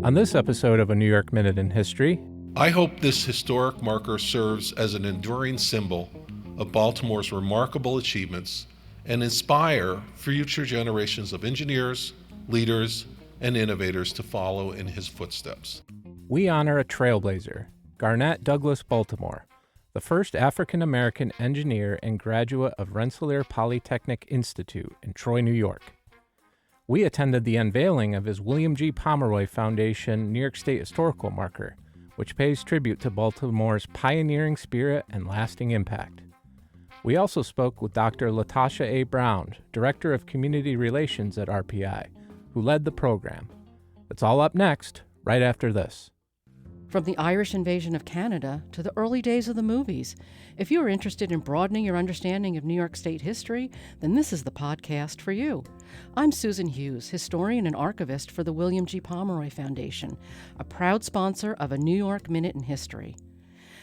On this episode of A New York Minute in History, I hope this historic marker serves as an enduring symbol of Baltimore's remarkable achievements and inspire future generations of engineers, leaders, and innovators to follow in his footsteps. we honor a trailblazer, Garnet Douglass Baltimore, the first African-American engineer and graduate of Rensselaer Polytechnic Institute in Troy, New York. We attended the unveiling of his William G. Pomeroy Foundation New York State Historical Marker, which pays tribute to Baltimore's pioneering spirit and lasting impact. We also spoke with Dr. Tasha A. Brown, Director of Community Relations at RPI, who led the program. It's all up next, right after this. From the Irish invasion of Canada to the early days of the movies. If you are interested in broadening your understanding of New York State history, then this is the podcast for you. I'm Susan Hughes, historian and archivist for the William G. Pomeroy Foundation, a proud sponsor of A New York Minute in History.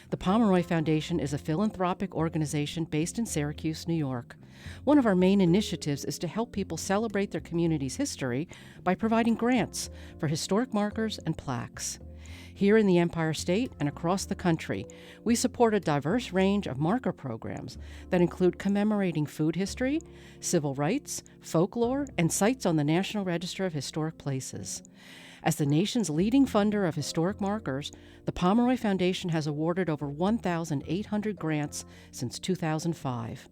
The Pomeroy Foundation is a philanthropic organization based in Syracuse, New York. One of our main initiatives is to help people celebrate their community's history by providing grants for historic markers and plaques. Here in the Empire State and across the country, we support a diverse range of marker programs that include commemorating food history, civil rights, folklore, and sites on the National Register of Historic Places. As the nation's leading funder of historic markers, the Pomeroy Foundation has awarded over 1,800 grants since 2005.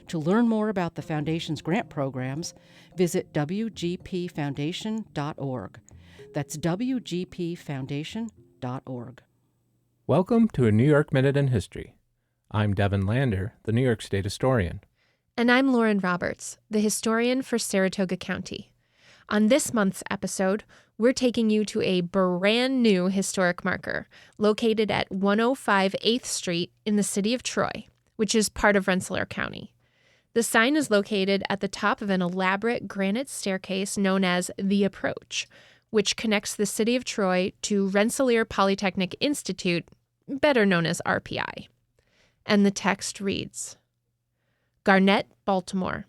To learn more about the Foundation's grant programs, visit wgpfoundation.org. That's wgpfoundation.org. Welcome to A New York Minute in History. I'm Devin Lander, the New York State historian. And I'm Lauren Roberts, the historian for Saratoga County. On this month's episode, we're taking you to a brand new historic marker located at 105 8th Street in the city of Troy, which is part of Rensselaer County. The sign is located at the top of an elaborate granite staircase known as the Approach, which connects the city of Troy to Rensselaer Polytechnic Institute, better known as RPI. And the text reads, Garnet, Baltimore.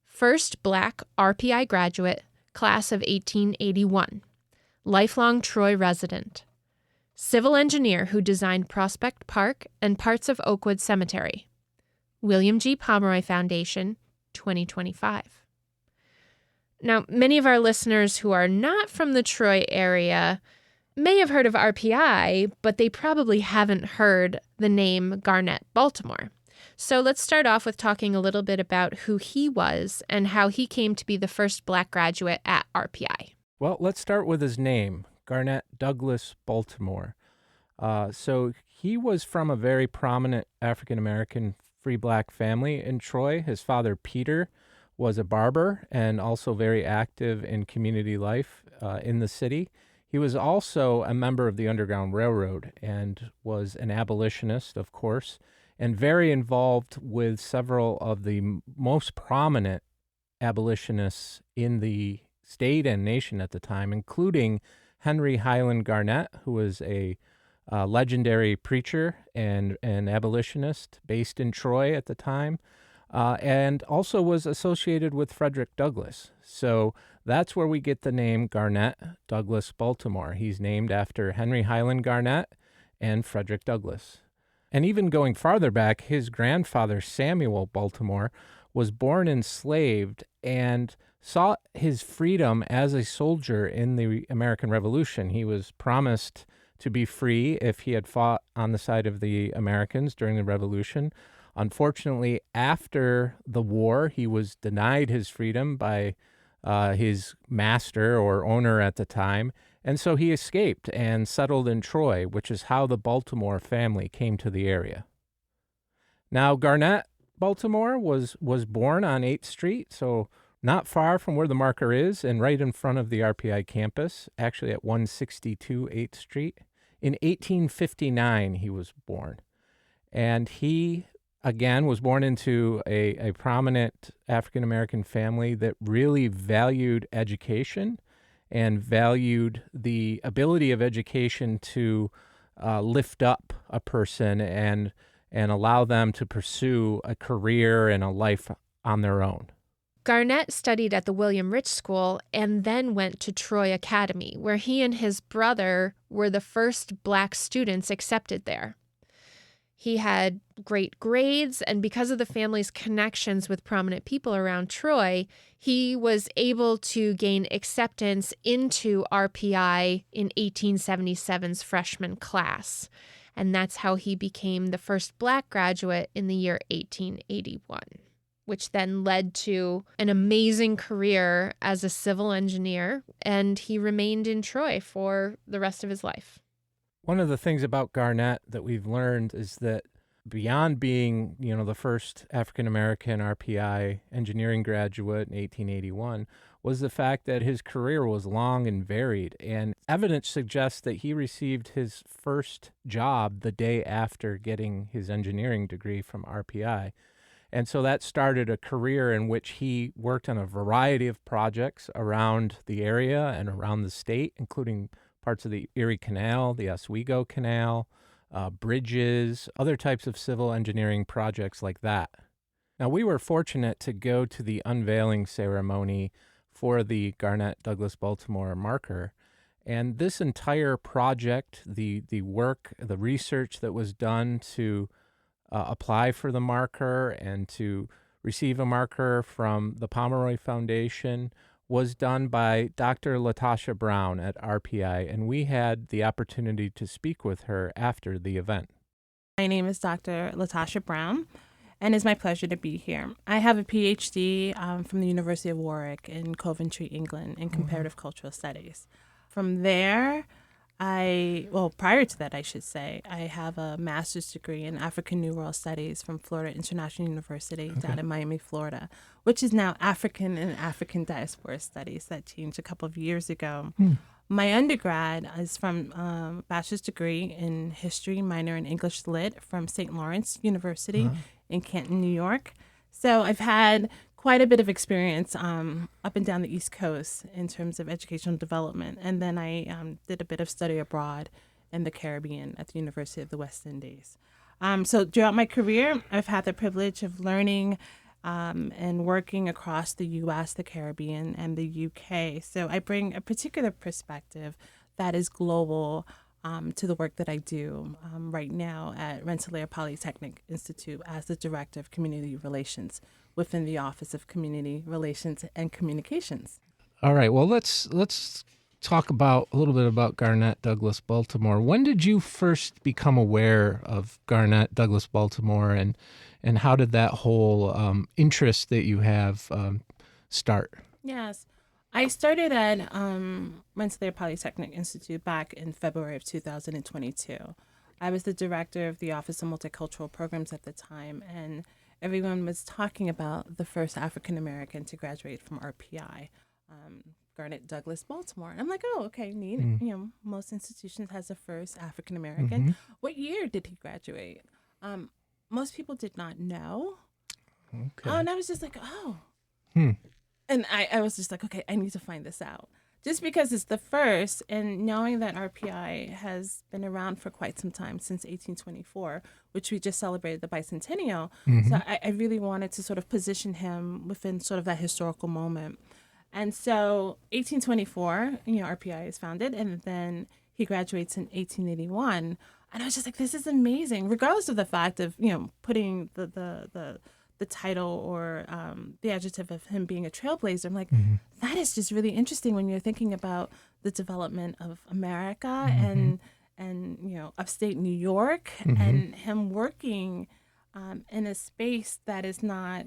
First Black RPI graduate, class of 1881. Lifelong Troy resident. Civil engineer who designed Prospect Park and parts of Oakwood Cemetery. William G. Pomeroy Foundation, 2025. Now, many of our listeners who are not from the Troy area may have heard of RPI, but they probably haven't heard the name Garnet Baltimore. So let's start off with talking a little bit about who he was and how he came to be the first Black graduate at RPI. Well, let's start with his name, Garnet Douglass Baltimore. So he was from a very prominent African-American free Black family in Troy. His father, Peter, was a barber and also very active in community life in the city. He was also a member of the Underground Railroad and was an abolitionist, of course, and very involved with several of the most prominent abolitionists in the state and nation at the time, including Henry Highland Garnet, who was a legendary preacher and an abolitionist based in Troy at the time, and also was associated with Frederick Douglass. So that's where we get the name Garnet Douglass Baltimore. He's named after Henry Highland Garnet and Frederick Douglass. And even going farther back, his grandfather, Samuel Baltimore, was born enslaved and sought his freedom as a soldier in the American Revolution. He was promised to be free if he had fought on the side of the Americans during the Revolution. Unfortunately, after the war, he was denied his freedom by his master or owner at the time, and so he escaped and settled in Troy, which is how the Baltimore family came to the area. Now, Garnet Baltimore was born on 8th Street, so not far from where the marker is and right in front of the RPI campus, actually at 162 8th Street. In 1859, he was born, and he again, was born into a prominent African-American family that really valued education and valued the ability of education to lift up a person and allow them to pursue a career and a life on their own. Garnet studied at the William Rich School and then went to Troy Academy, where he and his brother were the first Black students accepted there. He had great grades, and because of the family's connections with prominent people around Troy, he was able to gain acceptance into RPI in 1877's freshman class. And that's how he became the first Black graduate in the year 1881, which then led to an amazing career as a civil engineer, and he remained in Troy for the rest of his life. One of the things about Garnet that we've learned is that beyond being, the first African-American RPI engineering graduate in 1881, was the fact that his career was long and varied. And evidence suggests that he received his first job the day after getting his engineering degree from RPI. And so that started a career in which he worked on a variety of projects around the area and around the state, including parts of the Erie Canal, the Oswego Canal, bridges, other types of civil engineering projects like that. Now, we were fortunate to go to the unveiling ceremony for the Garnet Douglass Baltimore marker. And this entire project, the work, the research that was done to apply for the marker and to receive a marker from the Pomeroy Foundation was done by Dr. Tasha Brown at RPI, and we had the opportunity to speak with her after the event. My name is Dr. Tasha Brown, and it's my pleasure to be here. I have a PhD from the University of Warwick in Coventry, England, in comparative cultural studies. From there, prior to that, I should say, I have a master's degree in African New World Studies from Florida International University down in Miami, Florida, which is now African and African Diaspora Studies. That changed a couple of years ago. My undergrad is from bachelor's degree in history, minor in English Lit from St. Lawrence University in Canton, New York. So I've had quite a bit of experience up and down the East Coast in terms of educational development. And then I did a bit of study abroad in the Caribbean at the University of the West Indies. So throughout my career, I've had the privilege of learning and working across the U.S., the Caribbean, and the U.K. So I bring a particular perspective that is global to the work that I do right now at Rensselaer Polytechnic Institute as the Director of Community Relations within the Office of Community Relations and Communications. All right. Well, let's talk a little bit about Garnet Douglass Baltimore. When did you first become aware of Garnet Douglass Baltimore, and how did that whole interest that you have start? Yes. I started at Rensselaer Polytechnic Institute back in February of 2022. I was the director of the Office of Multicultural Programs at the time, and everyone was talking about the first African-American to graduate from RPI, Garnet Douglass Baltimore. And I'm like, oh, okay, neat. Most institutions has a first African-American. What year did he graduate? Most people did not know. Okay. And I was just like, oh. And I was just like, okay, I need to find this out. Just because it's the first, and knowing that RPI has been around for quite some time, since 1824, which we just celebrated the bicentennial. So I really wanted to sort of position him within sort of that historical moment. And so 1824, RPI is founded, and then he graduates in 1881. And I was just like, this is amazing, regardless of the fact of, putting the title or the adjective of him being a trailblazer. I'm like, that is just really interesting when you're thinking about the development of America and upstate New York and him working in a space that is not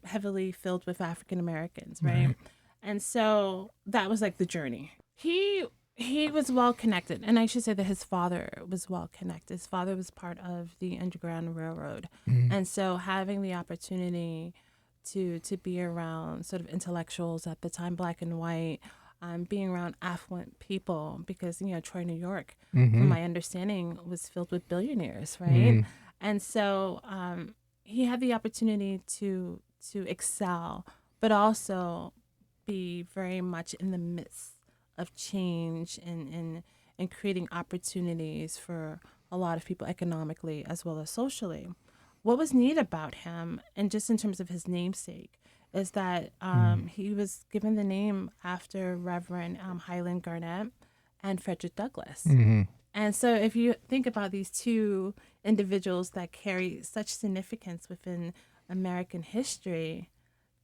heavily filled with African Americans, right? And so that was like the journey. He was well connected, and I should say that his father was well connected. His father was part of the Underground Railroad, and so having the opportunity to be around sort of intellectuals at the time, black and white, being around affluent people, because Troy, New York, from my understanding, was filled with billionaires, right? And so he had the opportunity to excel, but also be very much in the midst of change and creating opportunities for a lot of people economically as well as socially. What was neat about him, and just in terms of his namesake, is that he was given the name after Reverend Highland Garnet and Frederick Douglass. And so if you think about these two individuals that carry such significance within American history,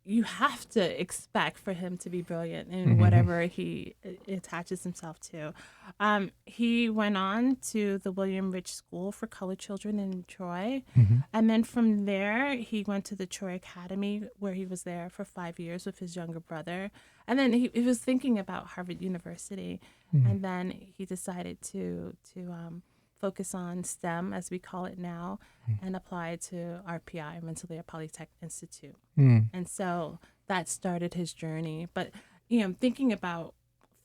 you have to expect for him to be brilliant in whatever he attaches himself to. He went on to the William Rich School for Colored Children in Troy. And then from there, he went to the Troy Academy, where he was there for 5 years with his younger brother. And then he was thinking about Harvard University. And then he decided to focus on STEM, as we call it now, and apply to RPI, Rensselaer Polytechnic Institute. And so that started his journey. But, thinking about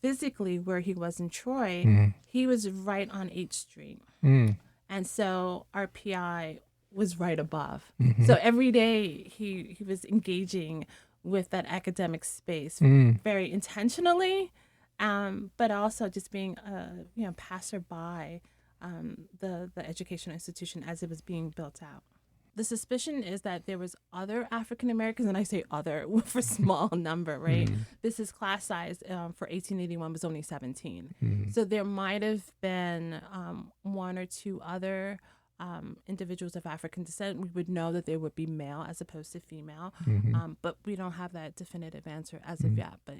physically where he was in Troy, he was right on 8th Street. And so RPI was right above. So every day he was engaging with that academic space very intentionally, but also just being a passerby the educational institution as it was being built out. The suspicion is that there was other African Americans, and I say other for a small number, right? This is class size for 1881 was only 17. So there might have been one or two other individuals of African descent. We would know that they would be male as opposed to female, but we don't have that definitive answer as of yet. But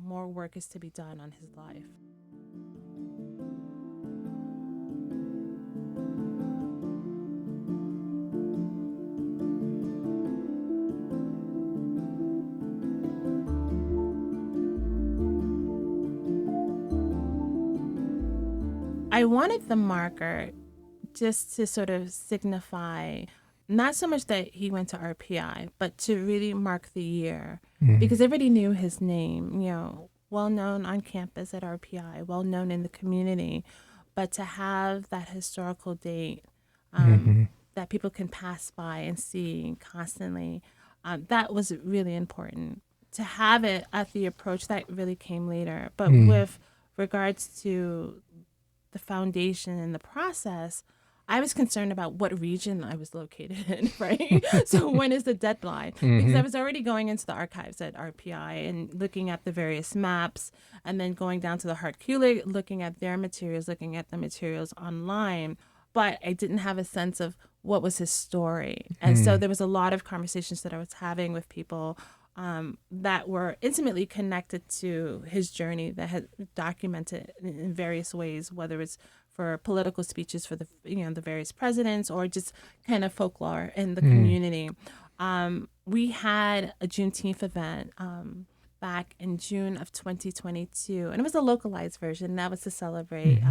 more work is to be done on his life. I wanted the marker just to sort of signify not so much that he went to RPI, but to really mark the year, because everybody knew his name, well known on campus at RPI, well known in the community, but to have that historical date that people can pass by and see constantly, that was really important. To have it at the approach, that really came later, but with regards to the foundation and the process, I was concerned about what region I was located in, right? So when is the deadline? Because I was already going into the archives at RPI and looking at the various maps, and then going down to the Hartcula, looking at their materials, looking at the materials online. But I didn't have a sense of what was his story. And so there was a lot of conversations that I was having with people that were intimately connected to his journey, that had documented in various ways, whether it's for political speeches for the the various presidents, or just kind of folklore in the community. We had a Juneteenth event back in June of 2022, and it was a localized version. That was to celebrate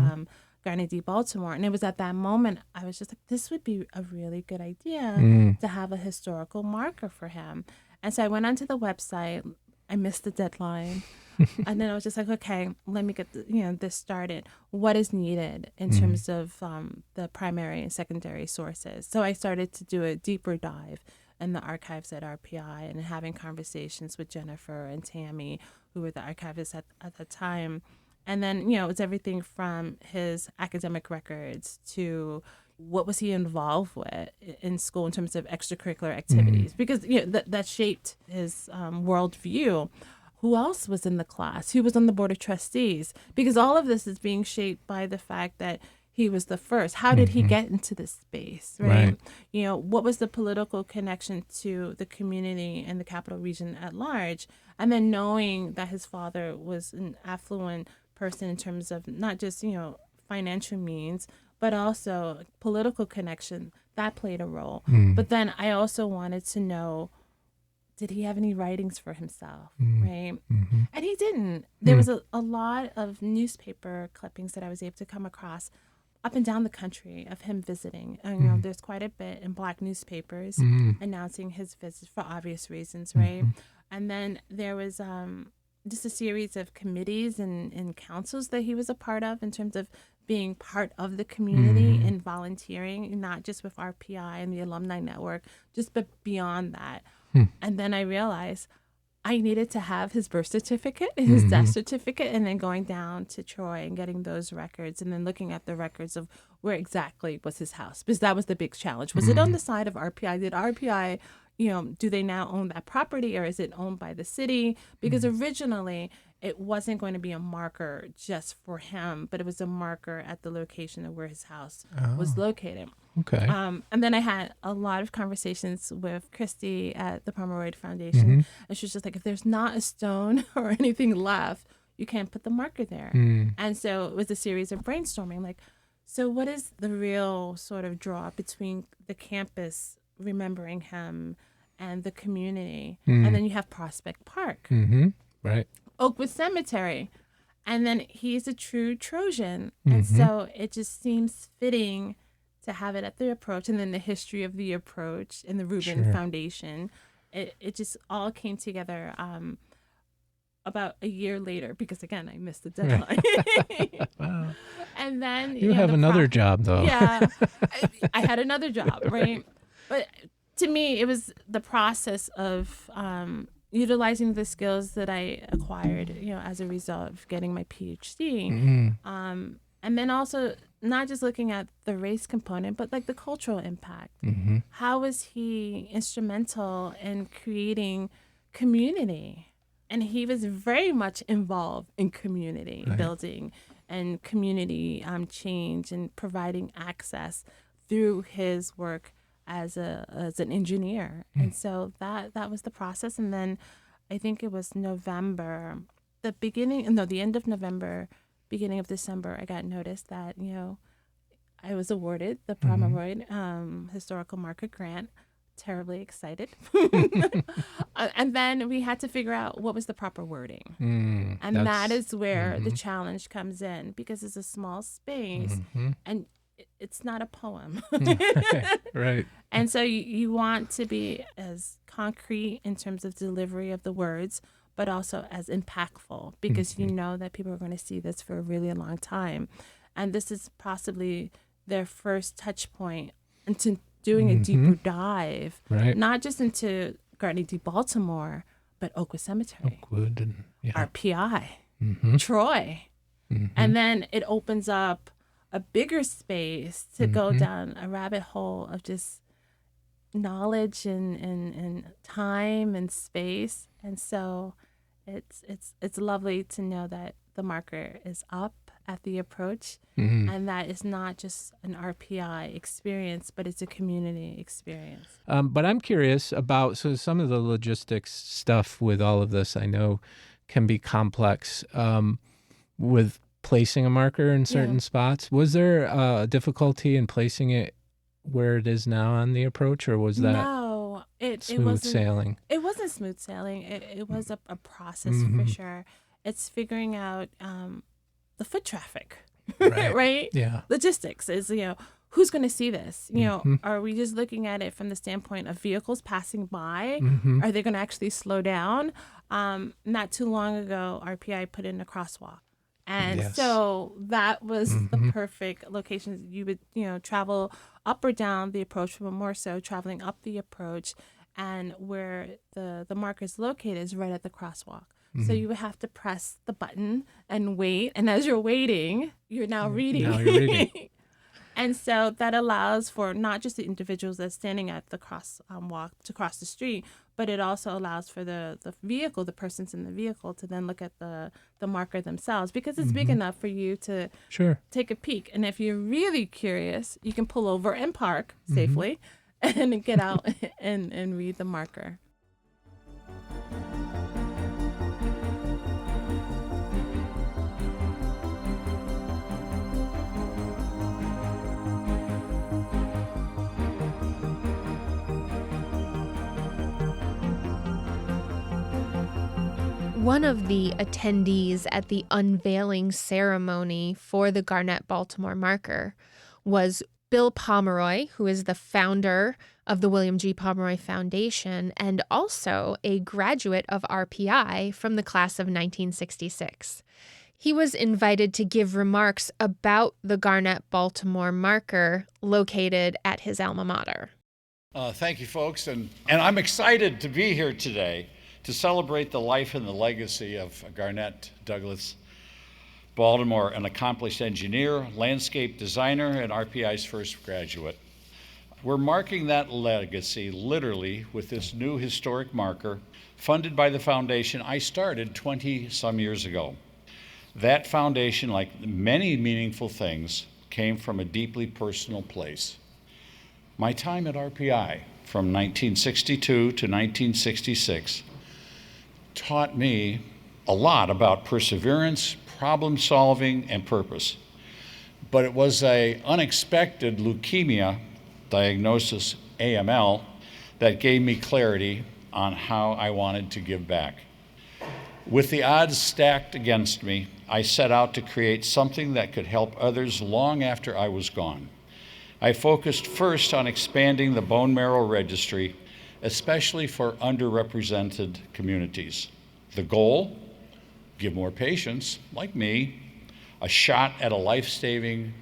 Garnet Baltimore, and it was at that moment I was just like, this would be a really good idea to have a historical marker for him. And so I went onto the website. I missed the deadline. And then I was just like, okay, let me get this started. What is needed in terms of the primary and secondary sources? So I started to do a deeper dive in the archives at RPI and having conversations with Jennifer and Tammy, who were the archivists at the time. And then, it was everything from his academic records to what was he involved with in school in terms of extracurricular activities, because that shaped his worldview. Who else was in the class? Who was on the board of trustees? Because all of this is being shaped by the fact that he was the first. How did he get into this space, right? What was the political connection to the community and the capital region at large? And then knowing that his father was an affluent person in terms of not just, financial means, but also political connection, that played a role. But then I also wanted to know, did he have any writings for himself, right? And he didn't. There was a lot of newspaper clippings that I was able to come across up and down the country of him visiting. And, there's quite a bit in Black newspapers announcing his visits for obvious reasons, right? And then there was just a series of committees and councils that he was a part of in terms of being part of the community and volunteering, not just with RPI and the alumni network, but beyond that. And then I realized I needed to have his birth certificate, his death certificate, and then going down to Troy and getting those records, and then looking at the records of where exactly was his house, because that was the big challenge. Was it on the side of RPI? Did RPI, do they now own that property, or is it owned by the city? Because originally it wasn't going to be a marker just for him, but it was a marker at the location of where his house was located. Okay. And then I had a lot of conversations with Christy at the Pomeroy Foundation, and she was just like, if there's not a stone or anything left, you can't put the marker there. And so it was a series of brainstorming, like, so what is the real sort of draw between the campus remembering him and the community? And then you have Prospect Park, Right. Oakwood Cemetery, and then he's a true Trojan. And so it just seems fitting to have it at the approach, and then the history of the approach and the Rubin Foundation. It just all came together about a year later, because again, I missed the deadline. Wow. And then You have another job, though. Yeah, I had another job, right? But to me, it was the process of utilizing the skills that I acquired, as a result of getting my PhD. And then also not just looking at the race component, but like the cultural impact. How was he instrumental in creating community? And he was very much involved in community building and community change and providing access through his work as an engineer. And so that was the process. And then I think it was November, the end of November, beginning of December, I got notice that, I was awarded the Pomeroy Historical Marker Grant. Terribly excited. And then we had to figure out what was the proper wording. And that is where the challenge comes in, because it's a small space and it's not a poem. Right. And so you want to be as concrete in terms of delivery of the words, but also as impactful, because you know that people are going to see this for a really long time. And this is possibly their first touch point into doing a deeper dive, not just into Garnet Douglass Baltimore, but Oakwood Cemetery, Oakwood, and RPI, Troy. And then it opens up a bigger space to go down a rabbit hole of just knowledge and time and space. And so it's lovely to know that the marker is up at the approach, and that is not just an RPI experience, but it's a community experience. But I'm curious about, so some of the logistics stuff with all of this, I know can be complex with placing a marker in certain spots. Was there a difficulty in placing it where it is now on the approach, or was that smooth sailing? It wasn't smooth sailing. It was a process for sure. It's figuring out the foot traffic, right? Yeah. Logistics is, who's going to see this? Are we just looking at it from the standpoint of vehicles passing by? Are they going to actually slow down? Not too long ago, RPI put in a crosswalk. And so that was the perfect location. You would, travel up or down the approach, but more so traveling up the approach, and where the marker is located is right at the crosswalk. So you would have to press the button and wait. And as you're waiting, you're now reading. And so that allows for not just the individuals that's standing at the crosswalk to cross the street, but it also allows for the vehicle, the persons in the vehicle, to then look at the marker themselves, because it's big enough for you to take a peek. And if you're really curious, you can pull over and park safely and get out and read the marker. One of the attendees at the unveiling ceremony for the Garnet Baltimore marker was Bill Pomeroy, who is the founder of the William G. Pomeroy Foundation and also a graduate of RPI from the class of 1966. He was invited to give remarks about the Garnet Baltimore marker located at his alma mater. Thank you, folks, and I'm excited to be here today to celebrate the life and the legacy of Garnet Douglass Baltimore, an accomplished engineer, landscape designer, and RPI's first graduate. we're marking that legacy literally with this new historic marker funded by the foundation I started 20-some years ago. That foundation, like many meaningful things, came from a deeply personal place. My time at RPI from 1962 to 1966 taught me a lot about perseverance, problem solving, and purpose. But it was an unexpected leukemia diagnosis, AML, that gave me clarity on how I wanted to give back. With the odds stacked against me, I set out to create something that could help others long after I was gone. I focused first on expanding the bone marrow registry, especially for underrepresented communities. The goal? Give more patients, like me, a shot at a life-saving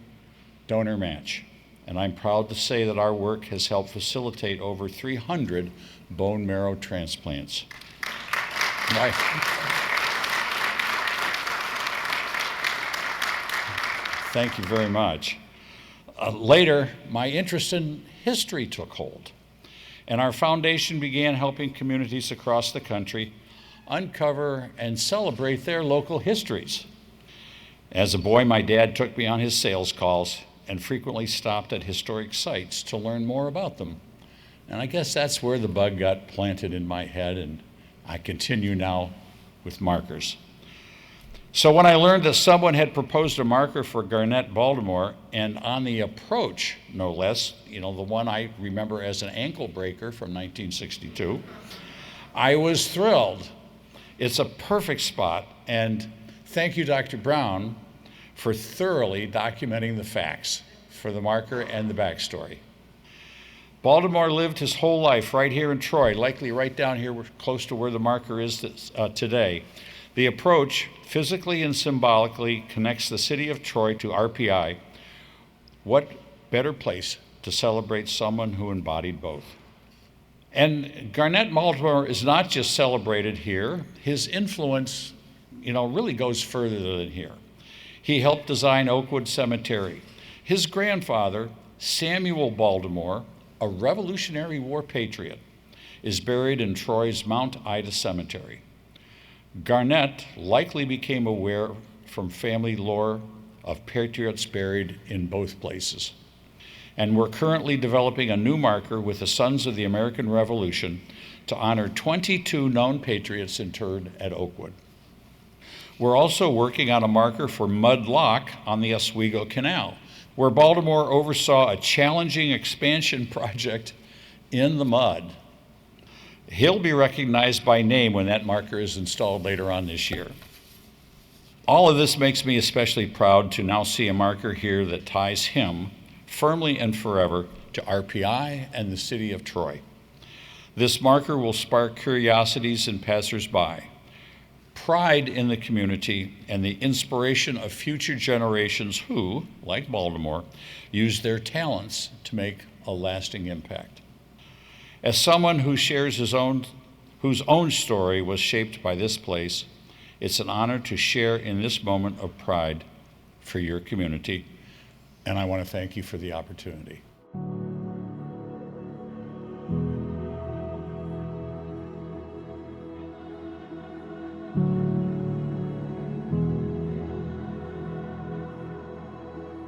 donor match. And I'm proud to say that our work has helped facilitate over 300 bone marrow transplants. Thank you very much. Later, my interest in history took hold, and our foundation began helping communities across the country uncover and celebrate their local histories. As a boy, my dad took me on his sales calls and frequently stopped at historic sites to learn more about them. And I guess that's where the bug got planted in my head, and I continue now with markers. So when I learned that someone had proposed a marker for Garnet, Baltimore, and on the approach, no less, the one I remember as an ankle breaker from 1962, I was thrilled. It's a perfect spot, and thank you, Dr. Brown, for thoroughly documenting the facts for the marker and the backstory. Baltimore lived his whole life right here in Troy, likely right down here close to where the marker is today. The approach, physically and symbolically, connects the city of Troy to RPI. What better place to celebrate someone who embodied both? And Garnet Baltimore is not just celebrated here. His influence, really goes further than here. He helped design Oakwood Cemetery. His grandfather, Samuel Baltimore, a Revolutionary War patriot, is buried in Troy's Mount Ida Cemetery. Garnet likely became aware from family lore of patriots buried in both places. And we're currently developing a new marker with the Sons of the American Revolution to honor 22 known patriots interred at Oakwood. We're also working on a marker for Mud Lock on the Oswego Canal, where Baltimore oversaw a challenging expansion project in the mud. He'll be recognized by name when that marker is installed later on this year. All of this makes me especially proud to now see a marker here that ties him firmly and forever to RPI and the city of Troy. This marker will spark curiosities in passersby, pride in the community, and the inspiration of future generations who, like Baltimore, use their talents to make a lasting impact. As someone who shares whose own story was shaped by this place, it's an honor to share in this moment of pride for your community, and I want to thank you for the opportunity.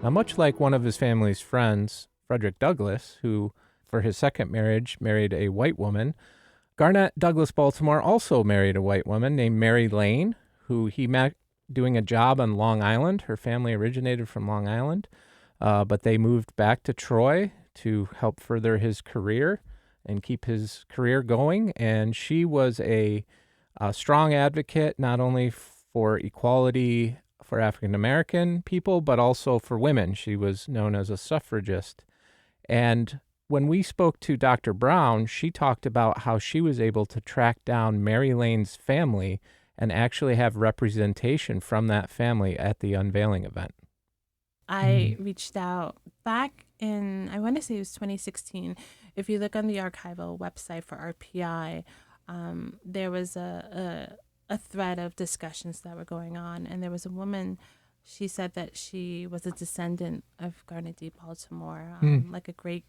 Now, much like one of his family's friends, Frederick Douglass, who, for his second marriage, married a white woman, Garnet Douglass Baltimore also married a white woman named Mary Lane, who he met doing a job on Long Island. Her family originated from Long Island, but they moved back to Troy to help further his career and keep his career going. And she was a strong advocate not only for equality for African American people, but also for women. She was known as a suffragist. And when we spoke to Dr. Brown, she talked about how she was able to track down Mary Lane's family and actually have representation from that family at the unveiling event. I reached out back in, I want to say it was 2016. If you look on the archival website for RPI, there was a thread of discussions that were going on. And there was a woman, she said that she was a descendant of Garnet D. Baltimore, like a great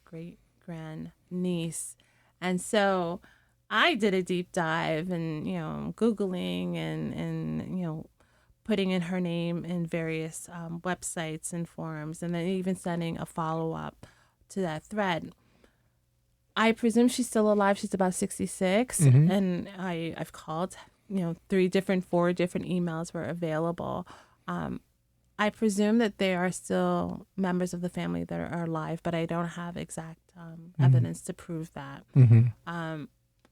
grandniece. And so I did a deep dive and, Googling and putting in her name in various websites and forums, and then even sending a follow-up to that thread. I presume she's still alive. She's about 66. And I've called, 4 different emails were available. I presume that they are still members of the family that are alive, but I don't have exact evidence to prove that.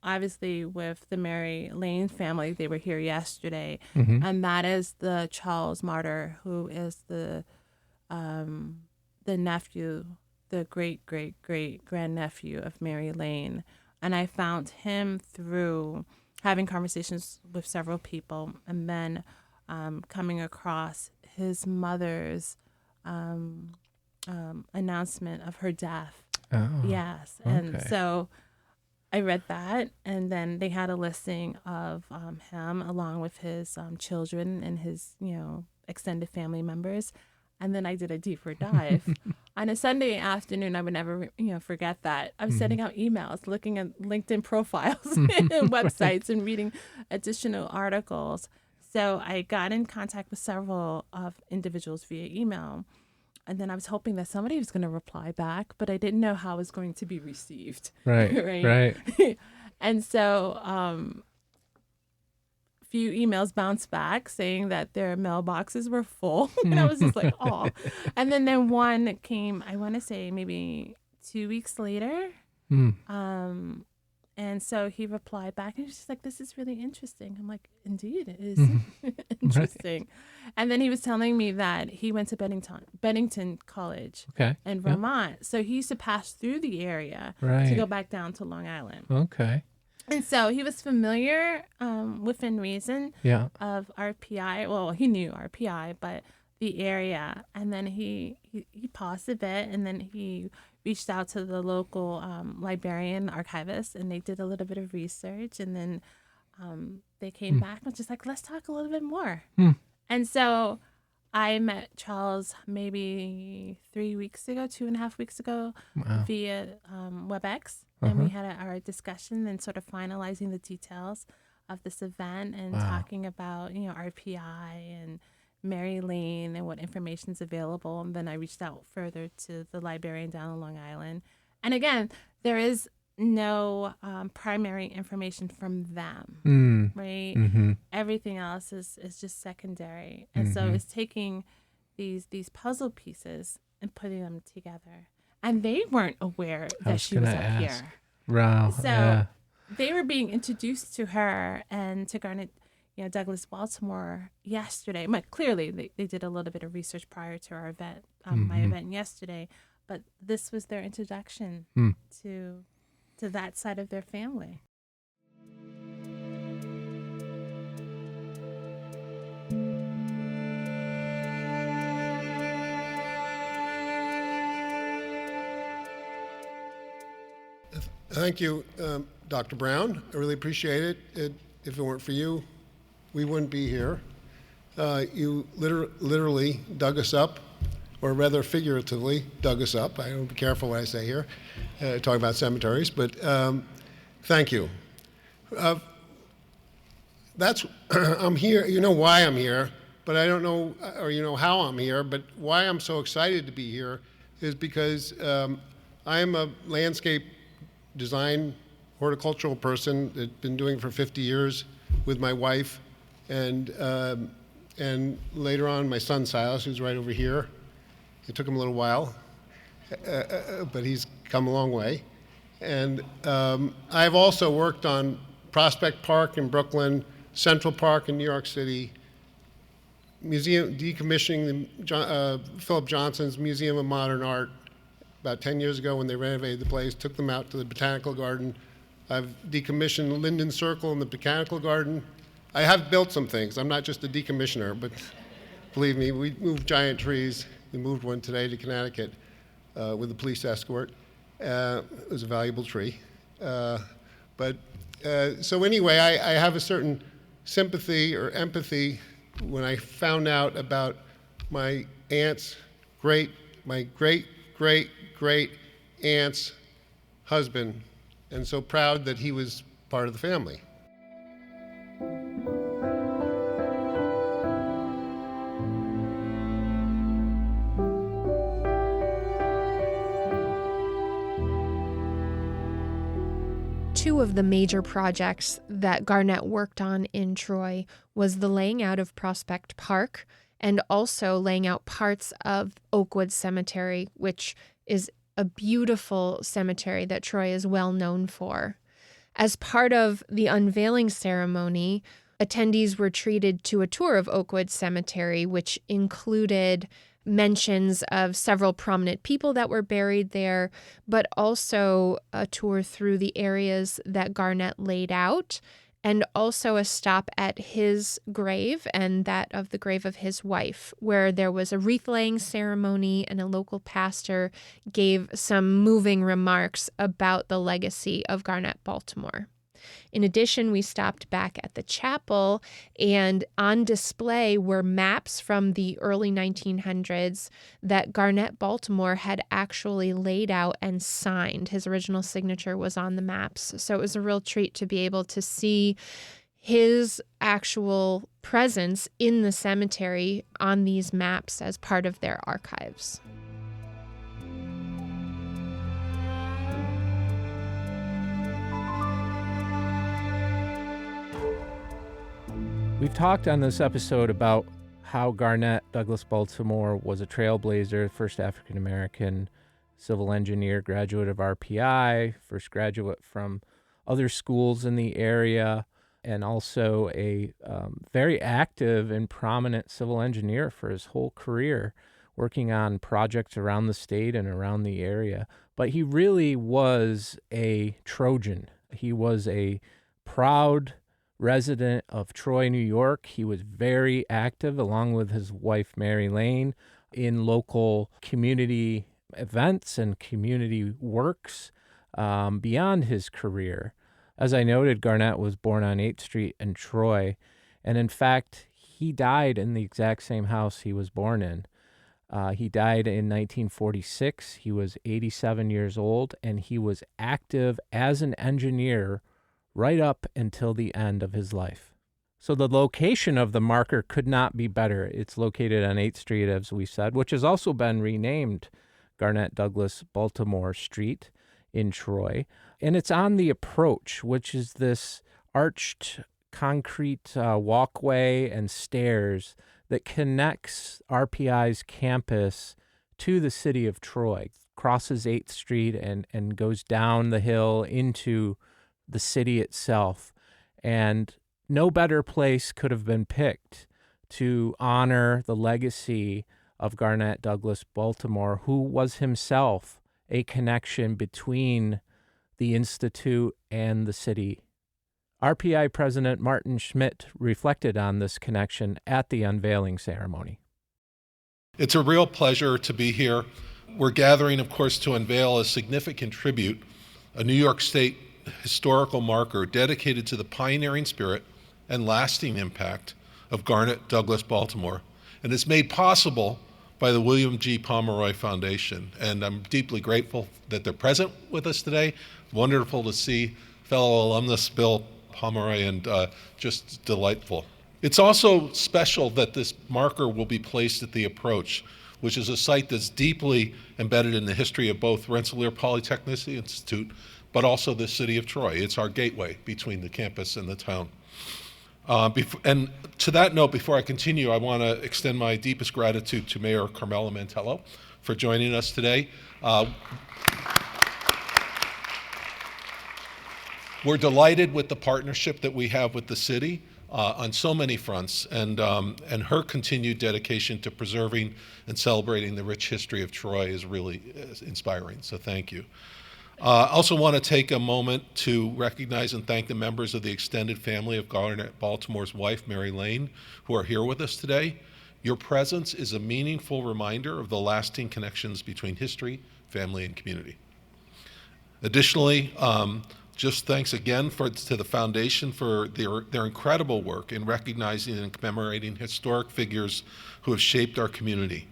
Obviously, with the Mary Lane family, they were here yesterday, and that is the Charles Martyr, who is the nephew, the great grandnephew of Mary Lane. And I found him through having conversations with several people, and then coming across his mother's announcement of her death. Oh, yes. okay. And so I read that, and then they had a listing of him along with his children and his, extended family members. And then I did a deeper dive. On a Sunday afternoon, I would never, forget that. I was sending out emails, looking at LinkedIn profiles and websites and reading additional articles. So I got in contact with several of individuals via email. And then I was hoping that somebody was going to reply back, but I didn't know how it was going to be received. Right. And so a few emails bounced back saying that their mailboxes were full. And I was just like, oh. And then one came, I want to say maybe 2 weeks later. And so he replied back, and he's just like, this is really interesting. I'm like, indeed, it is interesting. Right. And then he was telling me that he went to Bennington College in Vermont. So he used to pass through the area to go back down to Long Island. Okay. And so he was familiar within reason of RPI. Well, he knew RPI, but the area. And then he paused a bit, and then he reached out to the local librarian, archivist, and they did a little bit of research. And then they came back and was just like, let's talk a little bit more. And so I met Charles maybe 3 weeks ago, 2.5 weeks ago, via WebEx. And we had our discussion and sort of finalizing the details of this event and talking about, RPI and Mary Lane and what information is available. And then I reached out further to the librarian down on Long Island. And again, there is no primary information from them, right? Everything else is just secondary. And so it's taking these puzzle pieces and putting them together. And they weren't aware that she was up here. Wow. So they were being introduced to her and to Garnet Douglass Baltimore yesterday. But clearly, they did a little bit of research prior to our event, my event yesterday. But this was their introduction to that side of their family. Thank you, Dr. Brown. I really appreciate it. If it weren't for you, we wouldn't be here. You literally dug us up, or rather figuratively dug us up. I don't be careful what I say here, talking about cemeteries, but thank you. I'm here, you know why I'm here, but I don't know, or how I'm here, but why I'm so excited to be here is because I am a landscape design horticultural person that's been doing it for 50 years with my wife, and later on my son Silas, who's right over here. It took him a little while, but he's come a long way. And I've also worked on Prospect Park in Brooklyn, Central Park in New York City, decommissioning Philip Johnson's Museum of Modern Art about 10 years ago when they renovated the place, took them out to the Botanical Garden. I've decommissioned Linden Circle in the Botanical Garden. I have built some things. I'm not just a decommissioner, but believe me, we moved giant trees. We moved one today to Connecticut with a police escort. It was a valuable tree. So anyway, I have a certain sympathy or empathy when I found out about my aunt's great aunt's husband, and so proud that he was part of the family. Two of the major projects that Garnet worked on in Troy was the laying out of Prospect Park and also laying out parts of Oakwood Cemetery, which is a beautiful cemetery that Troy is well known for. As part of the unveiling ceremony, attendees were treated to a tour of Oakwood Cemetery, which included mentions of several prominent people that were buried there, but also a tour through the areas that Garnet laid out, and also a stop at his grave and that of the grave of his wife, where there was a wreath-laying ceremony and a local pastor gave some moving remarks about the legacy of Garnet Baltimore. In addition, we stopped back at the chapel, and on display were maps from the early 1900s that Garnet Baltimore had actually laid out and signed. His original signature was on the maps, so it was a real treat to be able to see his actual presence in the cemetery on these maps as part of their archives. We've talked on this episode about how Garnet Douglass Baltimore was a trailblazer, first African-American civil engineer, graduate of RPI, first graduate from other schools in the area, and also a very active and prominent civil engineer for his whole career, working on projects around the state and around the area. But he really was a Trojan. He was a proud resident of Troy, New York. He was very active, along with his wife, Mary Lane, in local community events and community works beyond his career. As I noted, Garnet was born on 8th Street in Troy, and in fact, he died in the exact same house he was born in. He died in 1946. He was 87 years old, and he was active as an engineer right up until the end of his life. So the location of the marker could not be better. It's located on 8th Street, as we said, which has also been renamed Garnet Douglass Baltimore Street in Troy. And it's on the approach, which is this arched concrete walkway and stairs that connects RPI's campus to the city of Troy, crosses 8th Street and goes down the hill into the city itself. And no better place could have been picked to honor the legacy of Garnet Douglass Baltimore, who was himself a connection between the Institute and the city. RPI President Martin Schmidt reflected on this connection at the unveiling ceremony. It's a real pleasure to be here. We're gathering, of course, to unveil a significant tribute, a New York State historical marker dedicated to the pioneering spirit and lasting impact of Garnet Douglass Baltimore. And it's made possible by the William G. Pomeroy Foundation. And I'm deeply grateful that they're present with us today. Wonderful to see fellow alumnus Bill Pomeroy, and just delightful. It's also special that this marker will be placed at the approach, which is a site that's deeply embedded in the history of both Rensselaer Polytechnic Institute, but also the city of Troy. It's our gateway between the campus and the town. And to that note, before I continue, I want to extend my deepest gratitude to Mayor Carmela Mantello for joining us today. We're delighted with the partnership that we have with the city on so many fronts, and her continued dedication to preserving and celebrating the rich history of Troy is really inspiring, so thank you. I also want to take a moment to recognize and thank the members of the extended family of Garnet Baltimore's wife, Mary Lane, who are here with us today. Your presence is a meaningful reminder of the lasting connections between history, family, and community. Additionally, just thanks again to the foundation for their incredible work in recognizing and commemorating historic figures who have shaped our community.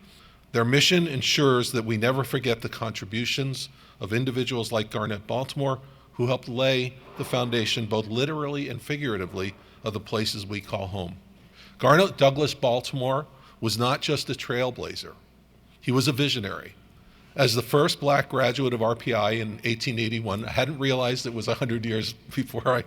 Their mission ensures that we never forget the contributions of individuals like Garnet Baltimore, who helped lay the foundation, both literally and figuratively, of the places we call home. Garnet Douglass Baltimore was not just a trailblazer. He was a visionary. As the first black graduate of RPI in 1881, I hadn't realized it was 100 years before I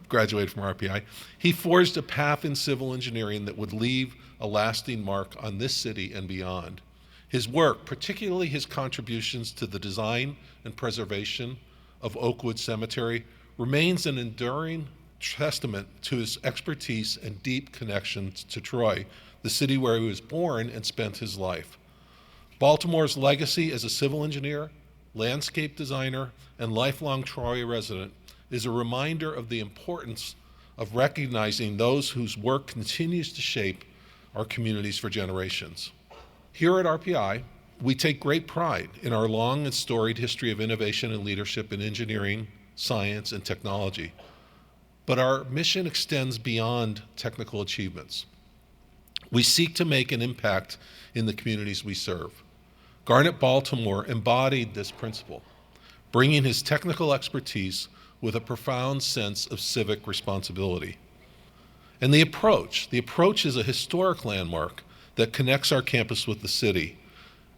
graduated from RPI, he forged a path in civil engineering that would leave a lasting mark on this city and beyond. His work, particularly his contributions to the design and preservation of Oakwood Cemetery, remains an enduring testament to his expertise and deep connections to Troy, the city where he was born and spent his life. Baltimore's legacy as a civil engineer, landscape designer, and lifelong Troy resident is a reminder of the importance of recognizing those whose work continues to shape our communities for generations. Here at RPI, we take great pride in our long and storied history of innovation and leadership in engineering, science, and technology. But our mission extends beyond technical achievements. We seek to make an impact in the communities we serve. Garnet Baltimore embodied this principle, bringing his technical expertise with a profound sense of civic responsibility. And the approach is a historic landmark that connects our campus with the city.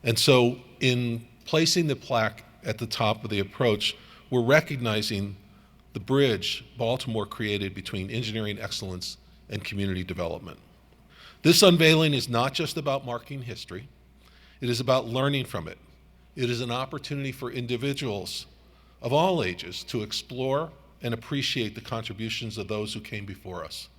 And so in placing the plaque at the top of the approach, we're recognizing the bridge Baltimore created between engineering excellence and community development. This unveiling is not just about marking history, it is about learning from it. It is an opportunity for individuals of all ages to explore and appreciate the contributions of those who came before us.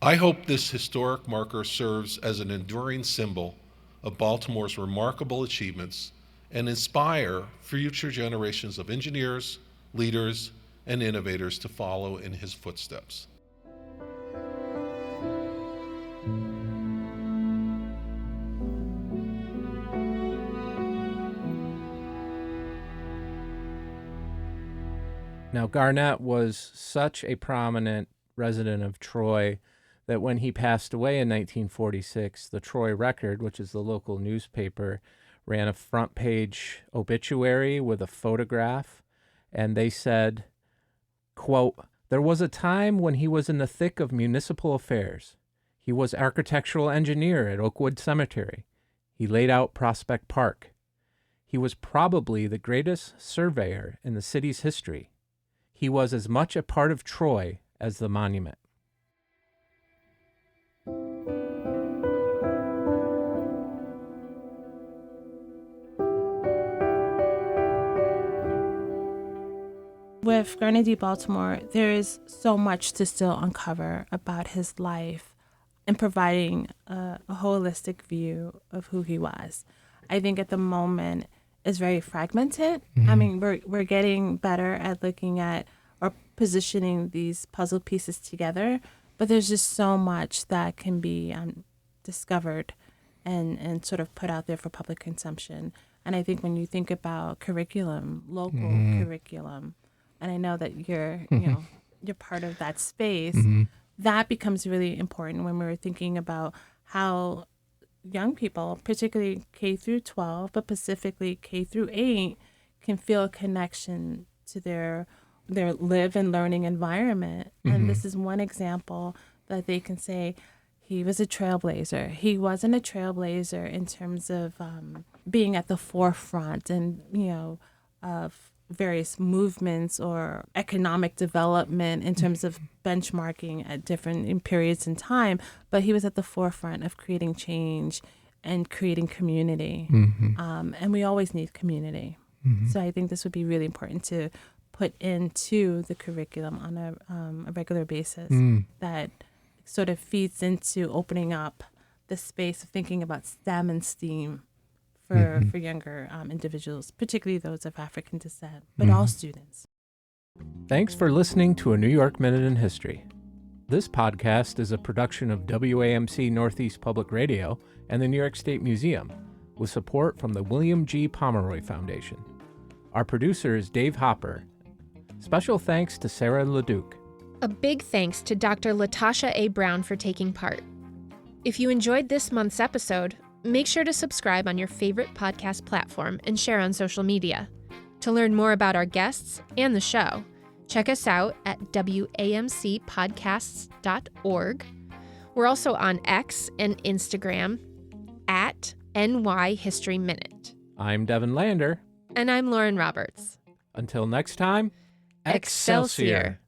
I hope this historic marker serves as an enduring symbol of Baltimore's remarkable achievements and inspire future generations of engineers, leaders, and innovators to follow in his footsteps. Now, Garnet was such a prominent resident of Troy that when he passed away in 1946, the Troy Record, which is the local newspaper, ran a front page obituary with a photograph, and they said, quote, "There was a time when he was in the thick of municipal affairs. He was architectural engineer at Oakwood Cemetery. He laid out Prospect Park. He was probably the greatest surveyor in the city's history. He was as much a part of Troy as the monument." With Garnet D. Baltimore, there is so much to still uncover about his life and providing a holistic view of who he was. I think at the moment it's very fragmented. Mm-hmm. I mean, we're getting better at looking at or positioning these puzzle pieces together, but there's just so much that can be discovered and sort of put out there for public consumption. And I think when you think about curriculum, local curriculum, and I know that you're part of that space, that becomes really important when we're thinking about how young people, particularly K through 12, but specifically K through 8, can feel a connection to their live and learning environment. And this is one example that they can say, he was a trailblazer. He wasn't a trailblazer in terms of being at the forefront and, of various movements or economic development in terms of benchmarking at different periods in time, but he was at the forefront of creating change and creating community. And we always need community. So I think this would be really important to put into the curriculum on a regular basis that sort of feeds into opening up the space of thinking about STEM and STEAM for younger individuals, particularly those of African descent, but all students. Thanks for listening to A New York Minute in History. This podcast is a production of WAMC Northeast Public Radio and the New York State Museum, with support from the William G. Pomeroy Foundation. Our producer is Dave Hopper. Special thanks to Sarah Leduc. A big thanks to Dr. Latasha A. Brown for taking part. If you enjoyed this month's episode, Make sure to subscribe on your favorite podcast platform and share on social media. To learn more about our guests and the show, check us out at wamcpodcasts.org. We're also on X and Instagram at NY History Minute. I'm Devin Lander. And I'm Lauren Roberts. Until next time, Excelsior.